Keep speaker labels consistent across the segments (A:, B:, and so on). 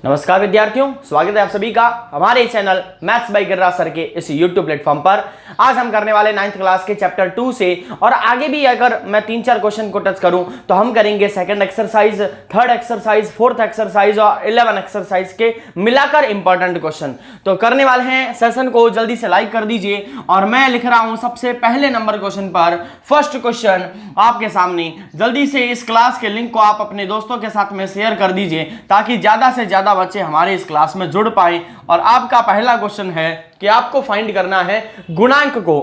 A: नमस्कार विद्यार्थियों, स्वागत है आप सभी का हमारे channel maths by Giriraj sir के इस YouTube प्लेटफॉर्म पर। आज हम करने वाले 9th क्लास के चैप्टर 2 से और आगे भी अगर मैं 3-4 क्वेश्चन को टच करूं तो हम करेंगे second exercise, third exercise, fourth exercise और 11 एक्सरसाइज के मिलाकर इंपॉर्टेंट क्वेश्चन तो करने वाले हैं। सेशन को जल्दी से लाइक कर दीजिए और मैं लिख रहा हूं सबसे पहले नंबर क्वेश्चन पर। फर्स्ट क्वेश्चन आपके सामने, जल्दी से इस क्लास के लिंक को आप अपने दोस्तों के साथ में शेयर कर दीजिए ताकि ज्यादा से ज्यादा बच्चे हमारे इस क्लास में जुड़ पाएं। और आपका पहला क्वेश्चन है कि आपको फाइंड करना है गुणांक को,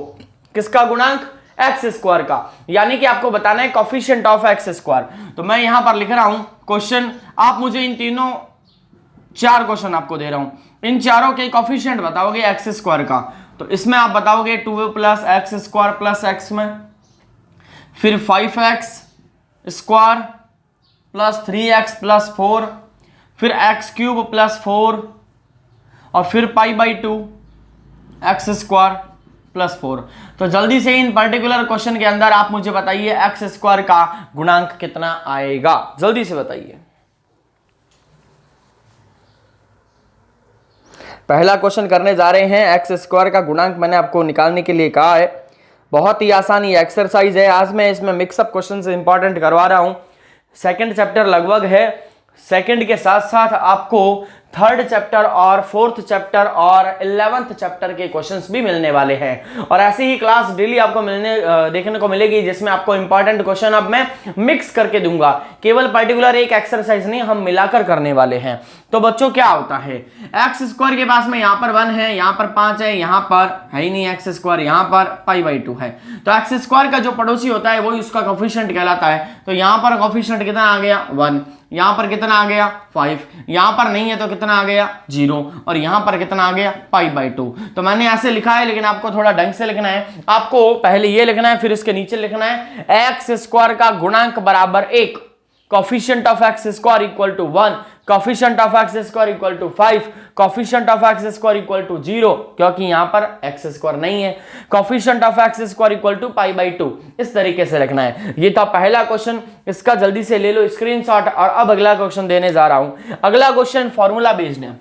A: किसका गुणांक, एक्स स्क्वायर का, यानी कि आपको बताना है कोफिशिएंट ऑफ एक्स स्क्वायर। तो मैं यहां पर लिख रहा हूं क्वेश्चन, आप मुझे इन तीनों 4 क्वेश्चन आपको दे रहा हूं, इन चारों के कोफिशिएंट बताओगे एक्स स्क्वायर का। तो इसमें आप बताओगे 2 plus x square plus x में, फिर 5x square plus 3x plus 4, फिर एक्स क्यूब प्लस 4 और फिर π/2 एक्स स्क्वायर प्लस 4। तो जल्दी से इन पर्टिकुलर क्वेश्चन के अंदर आप मुझे बताइए एक्स स्क्वायर का गुणांक कितना आएगा, जल्दी से बताइए। पहला क्वेश्चन करने जा रहे हैं, एक्स स्क्वायर का गुणांक मैंने आपको निकालने के लिए कहा है। बहुत ही आसान ये एक्सरसाइज है। आज मैं इसमें मिक्सअप क्वेश्चन से इंपॉर्टेंट करवा रहा हूं। सेकंड चैप्टर लगभग है, सेकंड के साथ साथ आपको थर्ड चैप्टर और फोर्थ चैप्टर और 11th चैप्टर के क्वेश्चंस भी मिलने वाले हैं। और ऐसी ही क्लास डेली आपको देखने को मिलेगी जिसमें आपको इंपॉर्टेंट क्वेश्चन अब मैं मिक्स करके दूंगा, केवल पर्टिकुलर एक एक्सरसाइज नहीं, हम मिलाकर करने वाले हैं। तो बच्चों क्या होता है, एक्स स्क्वायर के पास में यहाँ पर 1 है, यहाँ पर 5 है, यहाँ पर है ही नहीं एक्स स्क्वायर, यहाँ पर π/2 है। तो एक्स स्क्वायर का जो पड़ोसी होता है वही उसका कोफिशिएंट कहलाता है। तो यहाँ पर कोफिशिएंट कितना आ गया 1, यहाँ पर कितना आ गया 5, यहाँ पर नहीं है तो कितना आ गया 0 और यहाँ पर कितना आ गया π/2। तो मैंने ऐसे लिखा है, लेकिन आपको थोड़ा ढंग से लिखना है। आपको पहले ये लिखना है, फिर इसके नीचे लिखना है एक्स स्क्वायर का गुणांक बराबर 1, coefficient of x square equal to 1, coefficient of x square equal to 5, coefficient of x square equal to 0 क्योंकि यहां पर एक्स स्क्वायर नहीं है, coefficient of x square equal to π/2। इस तरीके से लिखना है। ये था पहला क्वेश्चन, इसका जल्दी से ले लो स्क्रीनशॉट। और अब अगला क्वेश्चन देने जा रहा हूं। अगला क्वेश्चन फॉर्मूला बेस्ड है।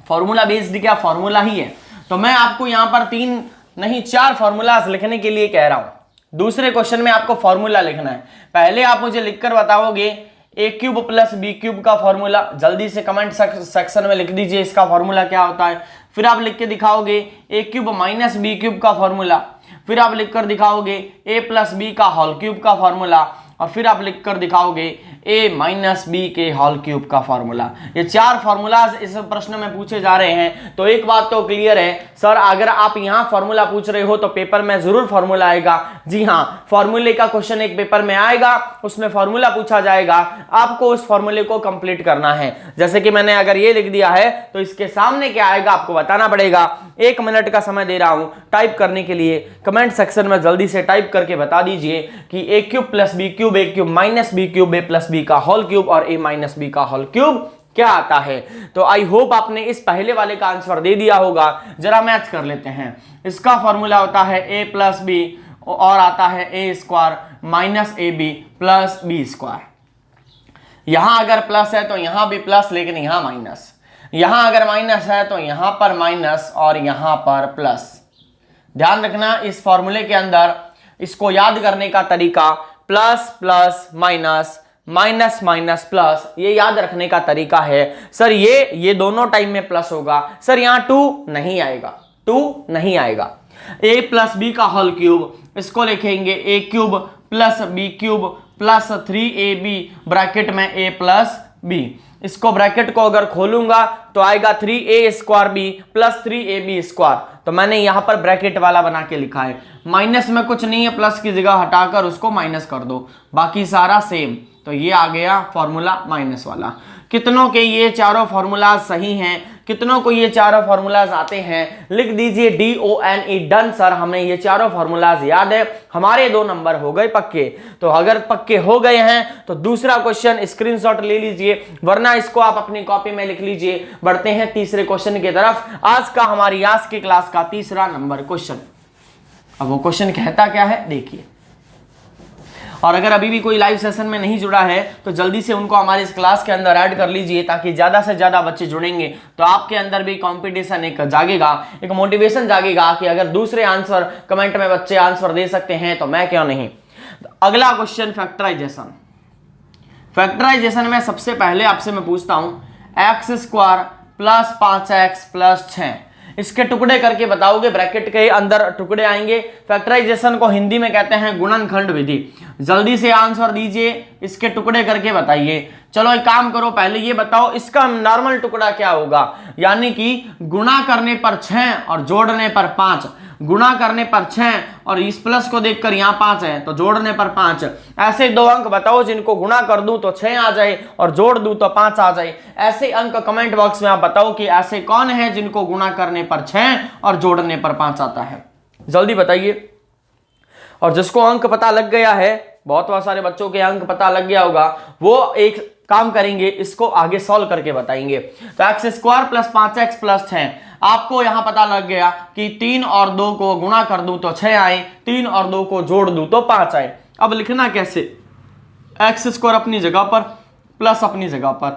A: फॉर्मूला बेस्ड क्या, फॉर्मूला ही है। तो मैं आपको यहां पर 3 नहीं 4 फॉर्मूलाज लिखने के लिए कह रहा हूं। दूसरे क्वेश्चन में आपको फॉर्मूला लिखना है। पहले आप मुझे लिखकर बताओगे a cube plus b cube का फॉर्मूला, जल्दी से कमेंट सेक्शन में लिख दीजिए इसका फॉर्मूला क्या होता है। फिर आप लिख के दिखाओगे a cube minus b cube का फॉर्मूला, फिर आप लिखकर दिखाओगे a प्लस b का होल क्यूब का फॉर्मूला, और फिर आप लिखकर दिखाओगे a माइनस b के होल क्यूब का फॉर्मूला। ये 4 फॉर्मूलाज इस प्रश्न में पूछे जा रहे हैं। तो एक बात तो क्लियर है सर, अगर आप यहां फॉर्मूला पूछ रहे हो तो पेपर में जरूर फॉर्मूला आएगा। जी हां, फॉर्मूले का क्वेश्चन एक पेपर में आएगा, उसमें फॉर्मूला पूछा जाएगा, आपको उस फॉर्मूले को कंप्लीट करना है। जैसे कि मैंने अगर ये लिख दिया है तो इसके सामने क्या आएगा आपको बताना पड़ेगा। 1 मिनट का समय दे रहा हूं टाइप करने के लिए। कमेंट सेक्शन में जल्दी से टाइप करके बता दीजिए कि a cube plus b cube, a cube minus b cube, a plus b का होल क्यूब और a माइनस b का होल क्यूब क्या आता है। तो आई होप आपने इस पहले वाले का आंसर दे दिया होगा। जरा मैच कर लेते हैं। इसका फॉर्मूला होता है a प्लस b और आता है a square minus ab plus b square. यहां अगर प्लस है तो यहां भी प्लस, लेकिन यहां माइनस। यहां अगर माइनस है तो यहां पर माइनस और यहां पर प्लस। ध्यान रखना इस फॉर्मूले के अंदर इसको याद करने का तरीका plus plus minus, minus minus plus, ये याद रखने का तरीका है। सर ये दोनों टाइम में प्लस होगा, सर यहां 2 नहीं आएगा, 2 नहीं आएगा। a प्लस b का होल क्यूब, इसको लिखेंगे a cube plus b cube plus 3ab bracket में a प्लस b। इसको ब्रैकेट को अगर खोलूंगा तो आएगा 3a square b plus 3ab square. तो मैंने यहां पर ब्रैकेट वाला बना के लिखा है। माइनस में कुछ नहीं है, प्लस की जगह हटाकर उसको माइनस कर दो, बाकी सारा सेम। तो ये आ गया फॉर्मूला माइनस वाला। कितनों के ये चारों फॉर्मूलाज सही हैं, कितनों को ये चारों फॉर्मूलाज आते हैं, लिख दीजिए DONE, डन सर, हमें ये चारों फॉर्मूलाज याद है, हमारे 2 नंबर हो गए पक्के। तो अगर पक्के हो गए हैं तो दूसरा क्वेश्चन स्क्रीनशॉट ले लीजिए, वरना इसको आप अपनी कॉपी में लिख लीजिए। बढ़ते हैं तीसरे क्वेश्चन की तरफ। आज का हमारी आज की क्लास का तीसरा नंबर क्वेश्चन। अब वो क्वेश्चन कहता क्या है देखिए। और अगर अभी भी कोई लाइव सेशन में नहीं जुड़ा है तो जल्दी से उनको हमारे इस क्लास के अंदर ऐड कर लीजिए, ताकि ज़्यादा से ज़्यादा बच्चे जुड़ेंगे तो आपके अंदर भी कंपटीशन एक जागेगा, एक मोटिवेशन जागेगा कि अगर दूसरे आंसर कमेंट में बच्चे आंसर दे सकते हैं तो मैं क्यों नहीं। अगला क्वेश्चन फैक्टराइजेशन। फैक्टराइजेशन में सबसे पहले आपसे मैं पूछता हूं x² प्लस 5x प्लस 6, इसके टुकड़े करके बताओगे, ब्रैकेट के अंदर टुकड़े आएंगे। फैक्टराइजेशन को हिंदी में कहते हैं गुणनखंड विधि। जल्दी से आंसर दीजिए, इसके टुकड़े करके बताइए। चलो एक काम करो, पहले ये बताओ इसका नॉर्मल टुकड़ा क्या होगा, यानी कि गुणा करने पर 6 और जोड़ने पर 5। गुणा करने पर 6 और इस प्लस को देखकर यहाँ 5 है तो जोड़ने पर 5। ऐसे दो अंक बताओ जिनको गुणा कर दूं तो 6 आ जाए और जोड़ दूं तो 5 आ जाए। ऐसे अंक कमेंट बॉक्स में आप बताओ कि ऐसे कौन है जिनको गुणा करने पर 6 और जोड़ने पर 5 आता है, जल्दी बताइए। और जिसको अंक पता लग गया है, बहुत सारे बच्चों के अंक पता लग गया होगा, वो एक काम करेंगे, इसको आगे सॉल्व करके बताएंगे। तो x² प्लस 5x प्लस 6, आपको यहां पता लग गया कि 3 और 2 को गुणा कर दूं तो 6 आए, 3 और 2 को जोड़ दूं तो 5 आए। अब लिखना कैसे, x² अपनी जगह पर, प्लस अपनी जगह पर,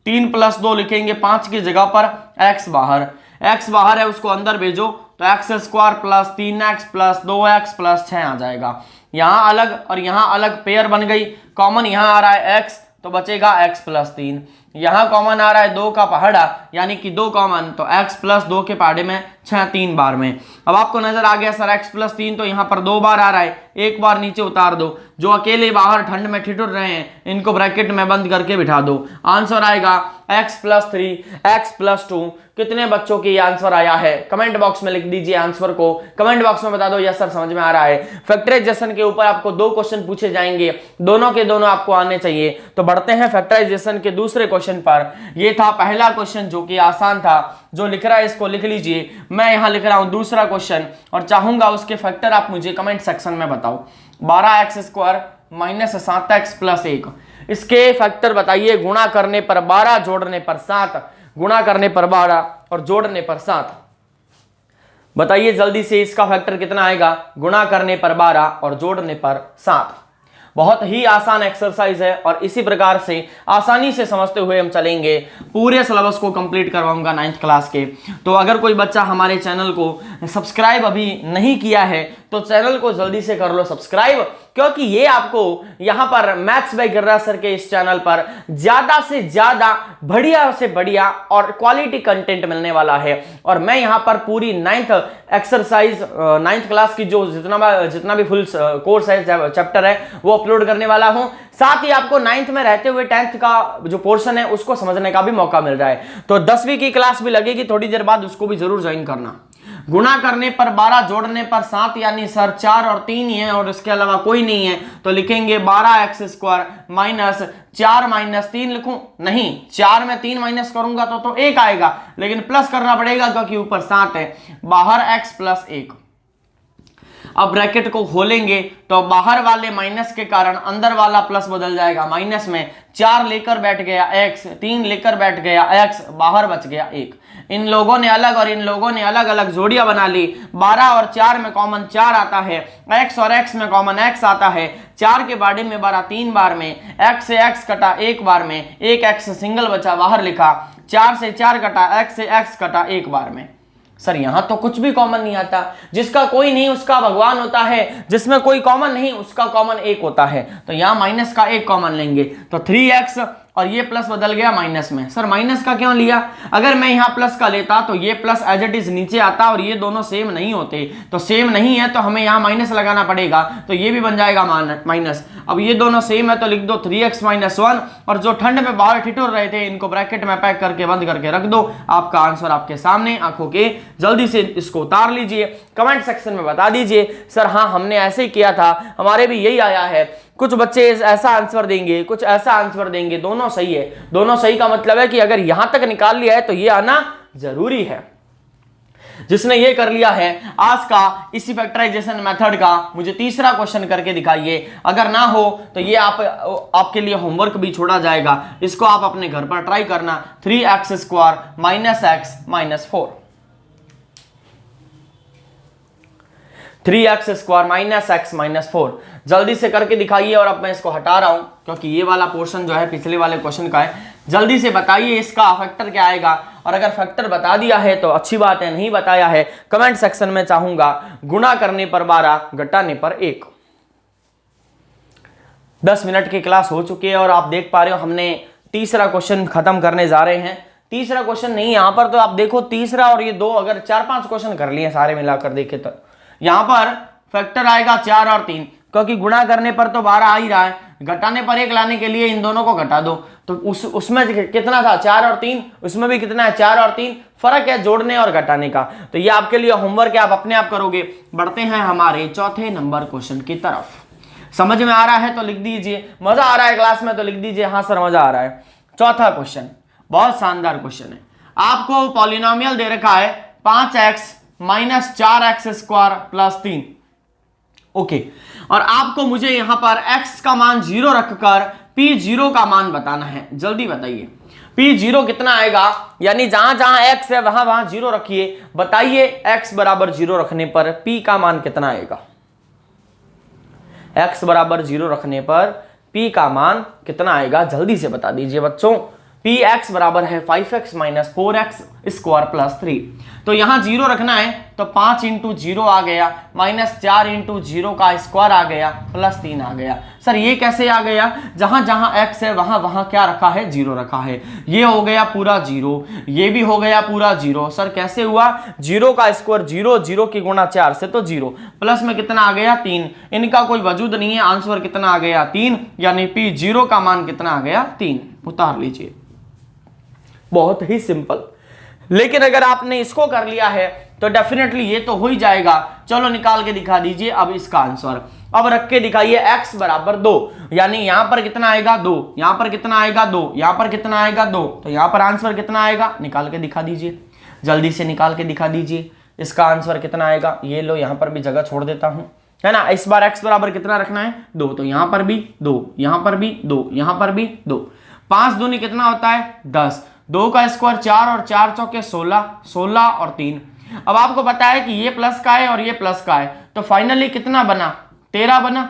A: 3 प्लस 2 लिखेंगे 5 की जगह पर, x बाहर है उसको अंदर भेजो तो x² plus 3x plus 2x plus 6 आ जाएगा। यहां अलग और यहां अलग पेयर बन गई, कॉमन यहां आ रहा है x तो बचेगा x प्लस 3, यहां कॉमन आ रहा है 2 का पहाड़ा यानी कि 2 कॉमन तो x प्लस 2 के पहाड़े में 6 3 बार में। अब आपको नजर आ गया सर x प्लस 3 तो यहां पर 2 बार आ रहा है, एक बार नीचे उतार दो। जो अकेले बाहर ठंड में ठिठुर रहे हैं इनको ब्रैकेट में बंद करके बिठा दो, आंसर आएगा x प्लस 3 x प्लस 2। कितने बच्चों की आंसर आया है कमेंट बॉक्स में लिख दीजिए, आंसर को कमेंट बॉक्स में बता दो यस सर समझ में आ रहा है। फैक्टराइजेशन के ऊपर आपको 2 क्वेश्चन पूछे जाएंगे, दोनों के दोनों आपको आने चाहिए। तो बढ़ते हैं फैक्टराइजेशन के दूसरे क्वेश्चन पर। ये था पहला क्वेश्चन जो कि आसान था, जो लिख रहा है इसको लिख लीजिए। मैं यहां लिख रहा हूं दूसरा क्वेश्चन और चाहूंगा उसके फैक्टर आप मुझे कमेंट सेक्शन में बताओ। 12x² माइनस 7x प्लस 1, इसके फैक्टर बताइए। गुणा करने पर 12, जोड़ने पर 7, गुणा करने पर 12 और जोड़ने पर 7। बताइए जल्दी से इसका फैक्टर कितना आएगा, गुणा करने पर 12 और जोड़ने पर 7। बहुत ही आसान एक्सरसाइज है और इसी प्रकार से आसानी से समझते हुए हम चलेंगे। पूरे सिलेबस को कंप्लीट करवाऊंगा 9th क्लास के। तो अगर कोई बच्चा हमारे चैनल को सब्सक्राइब अभी नहीं किया है तो चैनल को जल्दी से कर लो सब्सक्राइब, क्योंकि ये आपको यहाँ पर मैथ्स बाय गिर्रा सर के इस चैनल पर ज्यादा से ज्यादा बढ़िया से बढ़िया और क्वालिटी कंटेंट मिलने वाला है। और मैं यहाँ पर पूरी 9th एक्सरसाइज 9th क्लास की जो जितना भी फुल कोर्स है चैप्टर है वो अपलोड करने वाला हूं। साथ ही आपको 9th में रहते हुए 10th का जो पोर्शन है उसको समझने का भी मौका मिल रहा है। तो 10वीं की क्लास भी लगेगी थोड़ी देर बाद, उसको भी जरूर ज्वाइन करना। गुणा करने पर 12, जोड़ने पर 7, यानी सर 4 और 3 ही है और इसके अलावा कोई नहीं है, तो लिखेंगे 12x² माइनस 4 माइनस 3 लिखूं, नहीं 4 में 3 माइनस करूंगा तो 1 आएगा, लेकिन प्लस करना पड़ेगा क्योंकि ऊपर 7 है, बाहर x प्लस 1। अब ब्रैकेट को खोलेंगे तो बाहर वाले माइनस के कारण अंदर वाला प्लस बदल जाएगा माइनस में। 4 लेकर बैठ गया x, 3 लेकर बैठ गया x, बाहर बच गया 1। इन लोगों ने अलग और इन लोगों ने अलग अलग जोड़ियां बना ली। 12 और 4 में कॉमन 4 आता है, x और x में कॉमन x आता है। 4 के बारे में 12 3 बार में, x से x कटा 1 बार में, एक x सिंगल बचा बाहर लिखा। 4 से 4 कटा, x से x कटा 1 बार में। सर यहां तो कुछ भी कॉमन नहीं आता, जिसका कोई नहीं उसका भगवान होता है, जिसमें कोई कॉमन नहीं उसका कॉमन 1 होता है। तो यहां माइनस का 1 कॉमन लेंगे तो 3x और ये प्लस बदल गया माइनस में। सर माइनस का क्यों लिया, अगर मैं यहाँ प्लस का लेता तो ये प्लस एज इट इज नीचे आता और ये दोनों सेम नहीं होते, तो सेम नहीं है तो हमें यहाँ माइनस लगाना पड़ेगा, तो ये भी बन जाएगा माइनस। अब ये दोनों सेम है तो लिख दो 3x माइनस 1, और जो ठंड में बाहर ठिठुर रहे थे इनको ब्रैकेट में पैक करके बंद करके रख दो। आपका आंसर आपके सामने आंखों के, जल्दी से इसको उतार लीजिए, कमेंट सेक्शन में बता दीजिए सर हाँ हमने ऐसे ही किया था, हमारे भी यही आया है। कुछ बच्चे ऐसा आंसर देंगे, कुछ ऐसा आंसर देंगे, दोनों सही है। दोनों सही का मतलब है कि अगर यहां तक निकाल लिया है तो ये आना जरूरी है। जिसने ये कर लिया है आज का इसी फैक्टराइजेशन मेथड का मुझे तीसरा क्वेश्चन करके दिखाइए। अगर ना हो तो ये आपके लिए होमवर्क भी छोड़ा जाएगा, इसको आप अपने घर पर ट्राई करना। 3x² minus x minus 4। 3x² minus x minus 4। जल्दी से करके दिखाइए। और अब मैं इसको हटा रहा हूं क्योंकि ये वाला पोर्शन जो है पिछले वाले क्वेश्चन का है। जल्दी से बताइए इसका फैक्टर क्या आएगा, और अगर फैक्टर बता दिया है तो अच्छी बात है, नहीं बताया है कमेंट सेक्शन में चाहूंगा गुणा करने पर 12 घटाने पर 1। 10 मिनट की क्लास हो चुकी है और आप देख पा रहे हो हमने तीसरा क्वेश्चन खत्म करने जा रहे हैं। तीसरा क्वेश्चन नहीं, यहां पर तो आप देखो तीसरा और ये दो अगर 4-5 क्वेश्चन कर लिए सारे मिलाकर देखे तो यहां पर फैक्टर आएगा 4 और 3, क्योंकि गुणा करने पर तो 12 आ ही रहा है, घटाने पर 1 लाने के लिए इन दोनों को घटा दो। तो उसमें कितना था 4 और 3, उसमें भी कितना है 4 और 3, फर्क है जोड़ने और घटाने का। तो ये आपके लिए होमवर्क है, आप अपने आप करोगे। बढ़ते हैं हमारे चौथे नंबर क्वेश्चन की तरफ। समझ में आ रहा है तो लिख दीजिए, मजा आ रहा है क्लास में तो लिख दीजिए हाँ सर मजा आ रहा है। चौथा क्वेश्चन बहुत शानदार क्वेश्चन है। आपको पॉलिनोमियल दे रखा है 5x minus 4x² plus 3। Okay, और आपको मुझे यहां पर x का मान 0 रखकर p0 का मान बताना है। जल्दी बताइए p0 कितना आएगा, यानी जहां जहां x है वहां वहां 0 रखिए। बताइए x बराबर 0 रखने पर p का मान कितना आएगा। x बराबर 0 रखने पर p का मान कितना आएगा, जल्दी से बता दीजिए बच्चों। px बराबर है 5x माइनस 4x² प्लस 3। तो यहां 0 रखना है तो 5 इंटू 0 आ गया, माइनस 4 इंटू 0 का स्क्वायर आ गया, प्लस 3 आ गया। सर ये कैसे आ गया, जहां जहां x है वहां वहां क्या रखा है 0 रखा है। ये हो गया पूरा 0, ये भी हो गया पूरा 0। सर कैसे हुआ, 0 का स्क्वायर 0, 0 की गुणा 4 से तो 0, प्लस में कितना आ गया 3। इनका कोई वजूद नहीं है, आंसर कितना आ गया 3, यानी p0 का मान कितना आ गया 3। उतार लीजिए, बहुत ही सिंपल। लेकिन अगर आपने इसको कर लिया है तो डेफिनेटली ये तो हो ही जाएगा। चलो निकाल के दिखा दीजिए अब इसका आंसर। अब रख के दिखाइए x बराबर 2, यानी यहां पर कितना आएगा 2, यहां पर कितना आएगा 2, यहां पर कितना आएगा 2, तो यहां पर आंसर कितना आएगा, निकाल के दिखा दीजिए, जल्दी से निकाल के दिखा दीजिए इसका आंसर कितना आएगा। ये लो यहां पर भी जगह छोड़ देता हूं, है ना। इस बार x बराबर कितना रखना है 2, तो यहां पर भी 2, यहां पर भी 2, यहां पर भी 2। 5 दूनी कितना होता है 10, 2 का स्क्वायर 4 और 4 चौके 16, 16 और 3। अब आपको पता है कि ये प्लस का है और ये प्लस का है, तो फाइनली कितना बना 13 बना,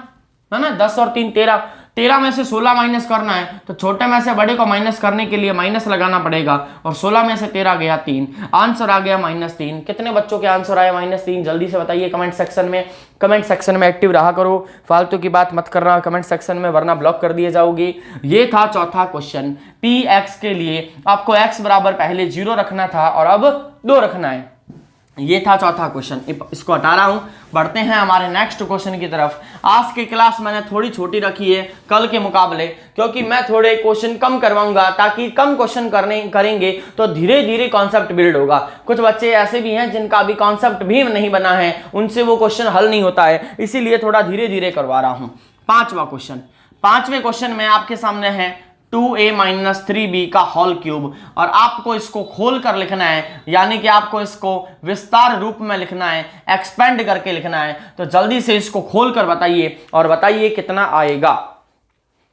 A: है ना। 10 और 3 13, 13 में से 16 माइनस करना है तो छोटे में से बड़े को माइनस करने के लिए माइनस लगाना पड़ेगा, और 16 में से 13 गया 3, आंसर आ गया -3। कितने बच्चों के आंसर आए -3, जल्दी से बताइए कमेंट सेक्शन में। कमेंट सेक्शन में एक्टिव रहा करो, फालतू की बात मत करना कमेंट सेक्शन में, वरना ब्लॉक कर दिए जाओगी। ये था चौथा क्वेश्चन। px के लिए आपको x बराबर पहले 0 रखना था और अब 2 रखना है। ये था चौथा क्वेश्चन, इसको हटा रहा हूं। बढ़ते हैं हमारे नेक्स्ट क्वेश्चन की तरफ। आज की क्लास मैंने थोड़ी छोटी रखी है कल के मुकाबले, क्योंकि मैं थोड़े क्वेश्चन कम करवाऊंगा, ताकि कम क्वेश्चन करेंगे तो धीरे धीरे कॉन्सेप्ट बिल्ड होगा। कुछ बच्चे ऐसे भी हैं जिनका अभी कॉन्सेप्ट भी नहीं बना है, उनसे वो क्वेश्चन हल नहीं होता है, इसीलिए थोड़ा धीरे धीरे करवा रहा हूं। पांचवा क्वेश्चन, पांचवें क्वेश्चन में आपके सामने है 2a माइनस 3b का होल क्यूब, और आपको इसको खोल कर लिखना है, यानी कि आपको इसको विस्तार रूप में लिखना है, एक्सपेंड करके लिखना है। तो जल्दी से इसको खोल कर बताइए और बताइए कितना आएगा,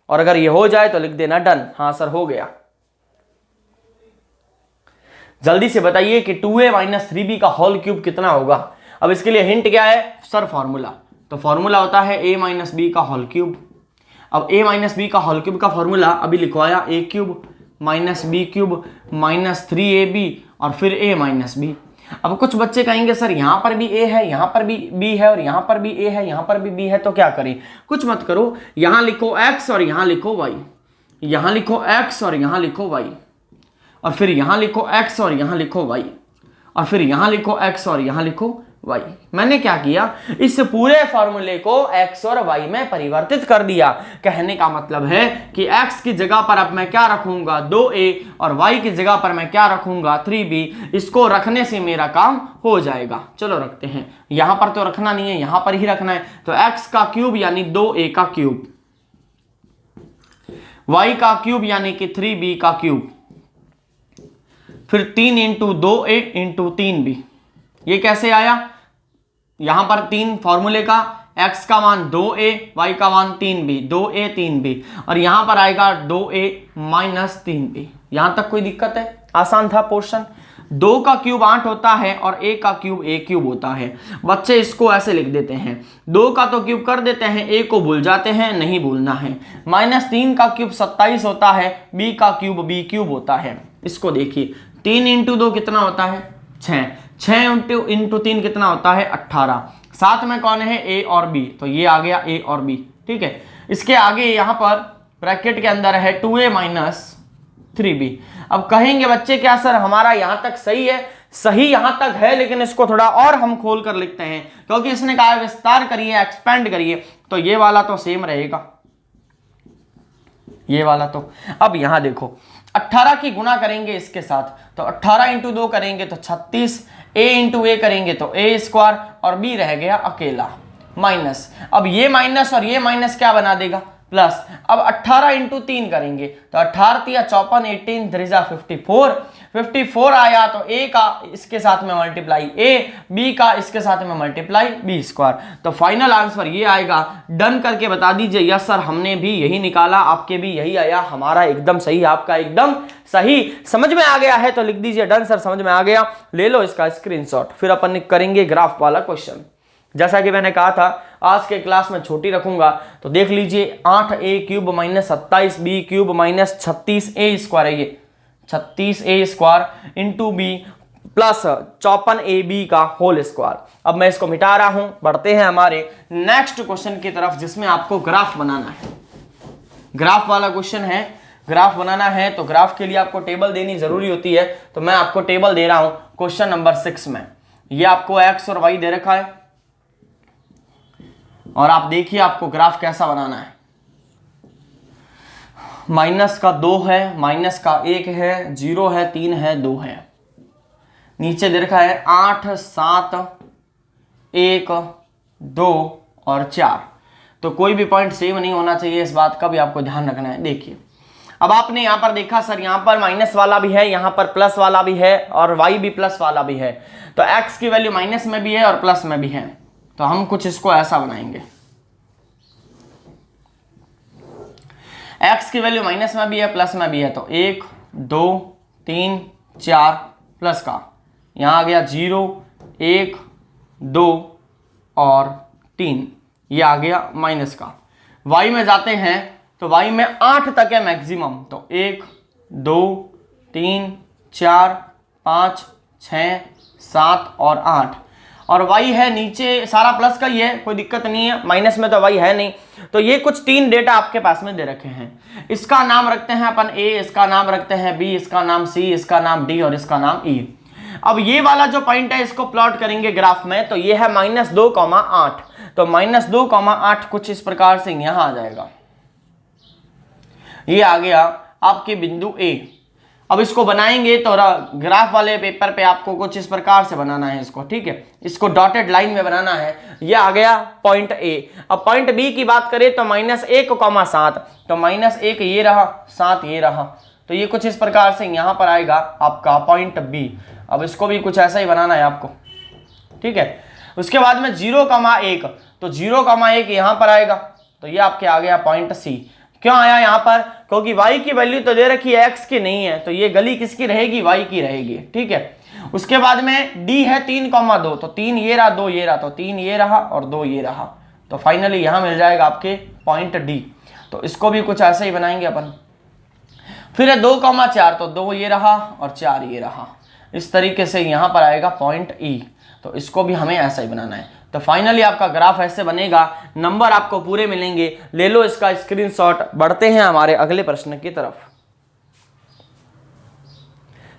A: और अगर ये हो जाए तो लिख देना डन, हाँ सर हो गया। जल्दी से बताइए कि 2a माइनस 3b का होल क्यूब कितना होगा। अब इसके लिए हिंट क्या है सर, फॉर्मूला। तो फॉर्मूला होता है a माइनस b का होल क्यूब। अब a माइनस बी का होल क्यूब का फॉर्मूला अभी लिखवाया, a cube minus b cube minus 3ab और फिर a माइनस बी। अब कुछ बच्चे कहेंगे सर यहाँ पर भी a है, यहाँ पर भी b है, और यहाँ पर भी a है, यहाँ पर भी b है, तो क्या करें। कुछ मत करो, यहाँ लिखो x और यहाँ लिखो y, यहाँ लिखो x और यहाँ लिखो y, और फिर यहाँ लिखो x और यहाँ लिखो y, और फिर यहाँ लिखो x और यहाँ लिखो y। मैंने क्या किया, इस पूरे फॉर्मूले को x और y में परिवर्तित कर दिया। कहने का मतलब है कि x की जगह पर अब मैं क्या रखूंगा 2a, और y की जगह पर मैं क्या रखूंगा 3b। इसको रखने से मेरा काम हो जाएगा। चलो रखते हैं, यहां पर तो रखना नहीं है, यहां पर ही रखना है। तो x का क्यूब यानी 2a का क्यूब, y का क्यूब यानी कि 3b का क्यूब, फिर 3 इंटू 2a इंटू 3b। ये कैसे आया, यहां पर 3 फॉर्मूले का, x का मान 2a, y का मान 3b, 2a 3b, और यहां पर आएगा 2a माइनस 3b। यहां तक कोई दिक्कत है, आसान था पोर्शन। 2 का क्यूब 8 होता है और a का क्यूब a क्यूब होता है। बच्चे इसको ऐसे लिख देते हैं, 2 का तो क्यूब कर देते हैं, a को भूल जाते हैं, नहीं भूलना है। -3 का क्यूब 27 होता है, b का क्यूब b क्यूब होता है। इसको देखिए, 3 इंटू 2 कितना होता है 6, 6 इंटू 3 कितना होता है 18। साथ में कौन है a और b, तो ये आ गया a और b। ठीक है, इसके आगे यहाँ पर ब्रैकेट के अंदर है 2a माइनस 3b। अब कहेंगे बच्चे क्या सर हमारा यहां तक सही है, सही यहां तक है, लेकिन इसको थोड़ा और हम खोल कर लिखते हैं, क्योंकि इसने कहा विस्तार करिए, एक्सपेंड करिए, तो ये वाला तो सेम रहेगा, ये वाला तो। अब यहां देखो 18 की गुणा करेंगे इसके साथ, तो 18 इंटू 2 करेंगे तो 36, a इंटू ए करेंगे तो a स्क्वायर, और b रह गया अकेला माइनस। अब ये माइनस और ये माइनस क्या बना देगा प्लस। अब 18 इंटू 3 करेंगे तो 18 × 54, 18 × 54, 54 आया तो a का इसके साथ में मल्टीप्लाई a, b का इसके साथ में मल्टीप्लाई b स्क्वायर। तो फाइनल आंसर ये आएगा। डन करके बता दीजिए यस सर हमने भी यही निकाला, आपके भी यही आया, हमारा एकदम सही, आपका एकदम सही। समझ में आ गया है तो लिख दीजिए डन सर समझ में आ गया, ले लो इसका स्क्रीनशॉट। फिर अपन करेंगे ग्राफ वाला क्वेश्चन। जैसा कि मैंने कहा था आज के क्लास में छोटी रखूंगा, तो देख लीजिए 8a cube minus 27b cube minus 36a square है, ये 36a square into b plus 54ab का होल स्क्वायर। अब मैं इसको मिटा रहा हूं, बढ़ते हैं हमारे नेक्स्ट क्वेश्चन की तरफ, जिसमें आपको ग्राफ बनाना है। ग्राफ वाला क्वेश्चन है, ग्राफ बनाना है तो ग्राफ के लिए आपको टेबल देनी जरूरी होती है, तो मैं आपको टेबल दे रहा हूं क्वेश्चन नंबर 6 में। ये आपको x और y दे रखा है, और आप देखिए आपको ग्राफ कैसा बनाना है। माइनस का 2 है, माइनस का 1 है, 0 है, 3 है, 2 है। नीचे दे रखा है 8, 7, 1, 2 और 4। तो कोई भी पॉइंट सेम नहीं होना चाहिए, इस बात का भी आपको ध्यान रखना है। देखिए अब आपने यहां पर देखा सर यहां पर माइनस वाला भी है, यहां पर प्लस वाला भी है, और y भी प्लस वाला भी है, तो x की वैल्यू माइनस में भी है और प्लस में भी है। तो हम कुछ इसको ऐसा बनाएंगे, x की वैल्यू माइनस में भी है प्लस में भी है, तो 1, 2, 3, 4 प्लस का यहां आ गया 0, 1, 2 और 3, ये आ गया माइनस का। y में जाते हैं तो y में 8 तक है मैक्सिमम, तो 1, 2, 3, 4, 5, 6, 7 और 8, और y है नीचे सारा प्लस का ही है, कोई दिक्कत नहीं है, माइनस में तो y है नहीं। तो ये कुछ 3 डेटा आपके पास में दे रखे हैं, इसका नाम रखते हैं अपन a, इसका नाम रखते हैं b, इसका नाम c, इसका नाम d और इसका नाम e। अब ये वाला जो पॉइंट है इसको प्लॉट करेंगे ग्राफ में, तो ये है -2,8, तो -2,8 कुछ इस प्रकार से यहां आ जाएगा, ये आ गया आपके बिंदु a। अब इसको बनाएंगे तो ग्राफ वाले पेपर पे आपको कुछ इस प्रकार से बनाना है इसको, ठीक है, इसको डॉटेड लाइन में बनाना है। ये आ गया पॉइंट ए। अब पॉइंट बी की बात करें तो -1,7, तो -1 ये रहा, 7 ये रहा, तो ये कुछ इस प्रकार से यहां पर आएगा आपका पॉइंट बी। अब इसको भी कुछ ऐसा ही बनाना है आपको, ठीक है। उसके बाद में 0,1, तो 0,1 यहां पर आएगा, तो ये आपके आ गया पॉइंट सी। क्यों आया यहां पर, क्योंकि y की वैल्यू तो दे रखी है x की नहीं है, तो ये गली किसकी रहेगी, y की रहेगी, ठीक है। उसके बाद में d है 3,2, तो 3 ये रहा, 2 ये रहा, तो 3 ये रहा और 2 ये रहा, तो फाइनली यहां मिल जाएगा आपके पॉइंट d। तो इसको भी कुछ ऐसे ही बनाएंगे अपन। फिर है 2,4, तो 2 ये रहा और 4 ये रहा, इस तरीके से यहां पर आएगा पॉइंट e, तो इसको भी हमें ऐसा ही बनाना है। तो फाइनली आपका ग्राफ ऐसे बनेगा, नंबर आपको पूरे मिलेंगे, ले लो इसका स्क्रीनशॉट। बढ़ते हैं हमारे अगले प्रश्न की तरफ।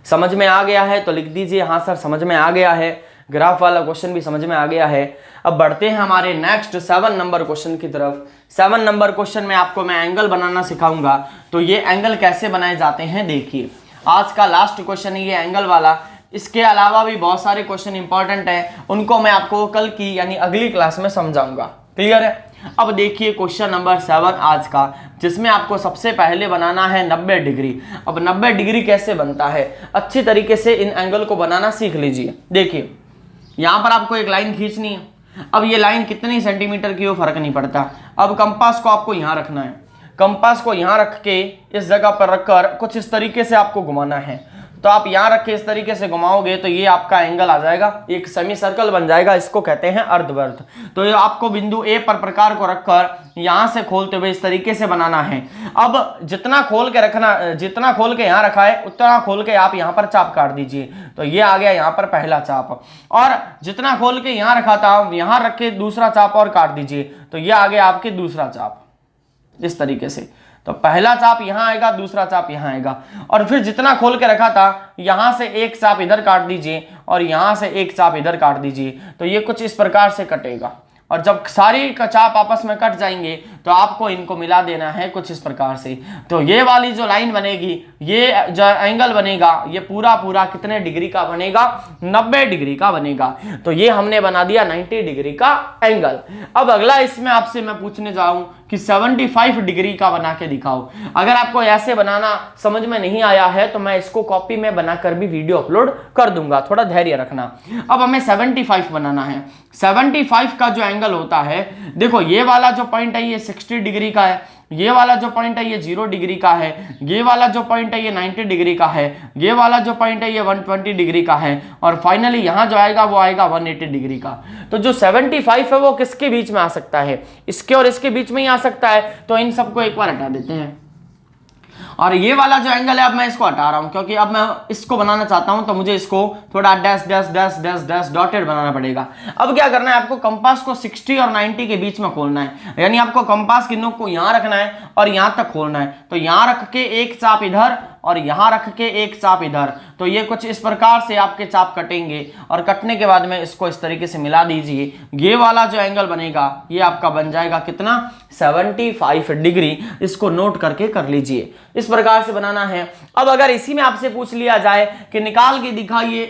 A: समझ में आ गया है तो लिख दीजिए हाँ सर समझ में आ गया है, ग्राफ वाला क्वेश्चन भी समझ में आ गया है। अब बढ़ते हैं हमारे नेक्स्ट 7 नंबर क्वेश्चन की तरफ। 7 नंबर क्वेश्चन में आपको मैं एंगल बनाना सिखाऊंगा, तो ये एंगल कैसे बनाए जाते हैं देखिए। आज का लास्ट क्वेश्चन है ये एंगल वाला, इसके अलावा भी बहुत सारे क्वेश्चन इंपॉर्टेंट हैं, उनको मैं आपको कल की यानी अगली क्लास में समझाऊंगा। क्लियर है। अब देखिए क्वेश्चन नंबर 7 आज का, जिसमें आपको सबसे पहले बनाना है 90 डिग्री। अब 90 डिग्री कैसे बनता है, अच्छी तरीके से इन एंगल को बनाना सीख लीजिए। देखिए यहां पर आपको एक लाइन खींचनी है, अब ये लाइन कितनी सेंटीमीटर की हो फर्क नहीं पड़ता। अब कंपास को आपको यहां रखना है, कंपास को यहां रख के इस जगह पर रखकर कुछ इस तरीके से आपको घुमाना है, तो आप यहाँ रख के इस तरीके से घुमाओगे तो ये आपका एंगल आ जाएगा, एक सेमी सर्कल बन जाएगा, इसको कहते हैं अर्धवृत्त। तो ये आपको बिंदु ए पर प्रकार को रखकर यहां से खोलते हुए इस तरीके से बनाना है। अब जितना खोल के रखना, जितना खोल के यहां रखा है उतना खोल के आप यहां पर चाप काट दीजिए। तो ये आ गया यहां पर पहला चाप, और जितना खोल के यहां रखा था यहां रख के दूसरा चाप और काट दीजिए। तो ये आ गया आपके दूसरा चाप इस तरीके से। तो पहला चाप यहां आएगा, दूसरा चाप यहां आएगा, और फिर जितना खोल के रखा था यहां से एक चाप इधर काट दीजिए और यहां से एक चाप इधर काट दीजिए। तो ये कुछ इस प्रकार से कटेगा, और जब सारी का चाप आपस में कट जाएंगे तो आपको इनको मिला देना है कुछ इस प्रकार से। तो ये वाली जो लाइन बनेगी, ये जो एंगल बनेगा, ये पूरा पूरा कितने डिग्री का बनेगा? 90 डिग्री का बनेगा। तो ये हमने बना दिया 90 डिग्री का एंगल। अब अगला इसमें आपसे मैं पूछने जाऊं कि 75 डिग्री का बना के दिखाओ। अगर आपको ऐसे बनाना समझ में नहीं आया है तो मैं इसको कॉपी में बनाकर भी वीडियो अपलोड कर दूंगा, थोड़ा धैर्य रखना। अब हमें 75 बनाना है। 75 का जो एंगल होता है, देखो ये वाला जो पॉइंट है ये 60 डिग्री का है, ये वाला जो पॉइंट है ये 0 डिग्री का है, ये वाला जो पॉइंट है ये 90 डिग्री का है, ये वाला जो पॉइंट है ये 120 डिग्री का है, और फाइनली यहां जो आएगा वो आएगा 180 डिग्री का। तो जो 75 है वो किसके बीच में आ सकता है? इसके और इसके बीच में ही आ सकता है। तो इन सबको एक बार हटा देते हैं, और ये वाला जो एंगल है अब मैं इसको हटा रहा हूं क्योंकि अब मैं इसको बनाना चाहता हूं, तो मुझे इसको थोड़ा dash dash dash dash dash dotted बनाना पड़ेगा। अब क्या करना है, आपको कंपास को 60 और 90 के बीच में खोलना है, यानी आपको कंपास की नोक को यहां रखना है और यहां तक खोलना है। तो यहां रख के एक चाप इधर और यहां रख के एक चाप इधर, तो ये कुछ इस प्रकार से आपके चाप कटेंगे, और कटने के बाद में इसको इस तरीके से मिला दीजिए। ये वाला जो एंगल बनेगा ये आपका बन जाएगा कितना? 75 डिग्री। इसको नोट करके कर लीजिए, इस प्रकार से बनाना है। अब अगर इसी में आपसे पूछ लिया जाए कि निकाल के दिखाइए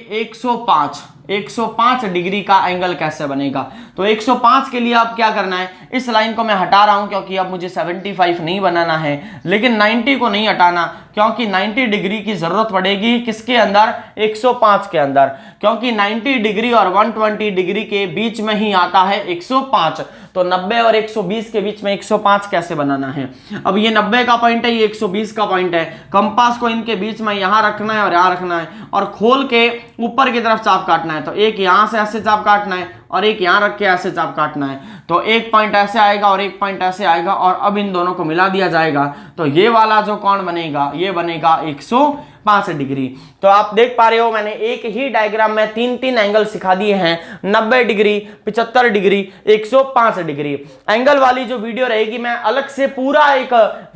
A: 105 डिग्री का एंगल कैसे बनेगा, तो 105 के लिए आप क्या करना है, इस लाइन को मैं हटा रहा हूं क्योंकि अब मुझे 75 नहीं बनाना है, लेकिन 90 को नहीं हटाना क्योंकि 90 डिग्री की जरूरत पड़ेगी किसके अंदर? 105 के अंदर, क्योंकि 90 डिग्री और 120 डिग्री के बीच में ही आता है 105। तो 90 और 120 के बीच में 105 कैसे बनाना है? अब ये 90 का पॉइंट है, ये 120 का पॉइंट है, कंपास को इनके बीच में यहां रखना है और यहां रखना है, और खोल के ऊपर की तरफ चाप काटना है। तो एक यहां से ऐसे चाप काटना है और एक यहां रख के ऐसे चाप काटना है। तो एक पॉइंट ऐसे आएगा और एक पॉइंट ऐसे आएगा, और अब इन दोनों को मिला दिया जाएगा। तो ये वाला जो कोण बनेगा ये बनेगा 105 डिग्री। तो आप देख पा रहे हो मैंने एक ही डायग्राम में 3 एंगल सिखा दिए हैं, 90 डिग्री, 75 डिग्री, 105 डिग्री। एंगल वाली जो वीडियो रहेगी मैं अलग से पूरा एक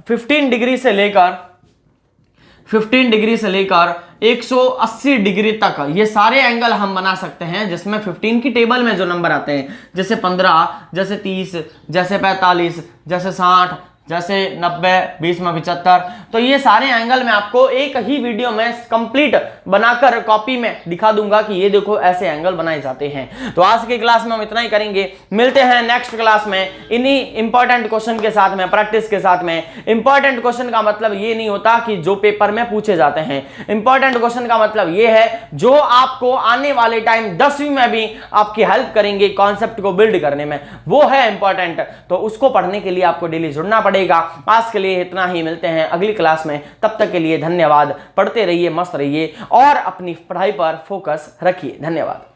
A: 15 डिग्री से लेकर 180 डिग्री तक ये सारे एंगल हम बना सकते हैं, जिसमें 15 की टेबल में जो नंबर आते हैं, जैसे 15, जैसे 30, जैसे 45, जैसे 60, जैसे 90, 20 में 75। तो ये सारे एंगल मैं आपको एक ही वीडियो में कंप्लीट बनाकर कॉपी में दिखा दूंगा कि ये देखो ऐसे एंगल बनाए जाते हैं। तो आज की क्लास में हम इतना ही करेंगे, मिलते हैं नेक्स्ट क्लास में इन्हीं इंपॉर्टेंट क्वेश्चन के साथ में, प्रैक्टिस के साथ में। इंपॉर्टेंट क्वेश्चन का मतलब ये नहीं होता कि जो पेपर में पूछे जाते हैं, इंपॉर्टेंट क्वेश्चन का मतलब ये है जो आपको आने वाले टाइम 10वीं में भी आपकी हेल्प करेंगे कॉन्सेप्ट को बिल्ड करने में, वो है इंपॉर्टेंट। तो उसको पढ़ने के लिए आपको डेली जुड़ना पड़ेगा। आज के लिए इतना ही, मिलते हैं अगली क्लास में, तब तक के लिए धन्यवाद। पढ़ते रहिए, मस्त रहिए और अपनी पढ़ाई पर फोकस रखिए। धन्यवाद।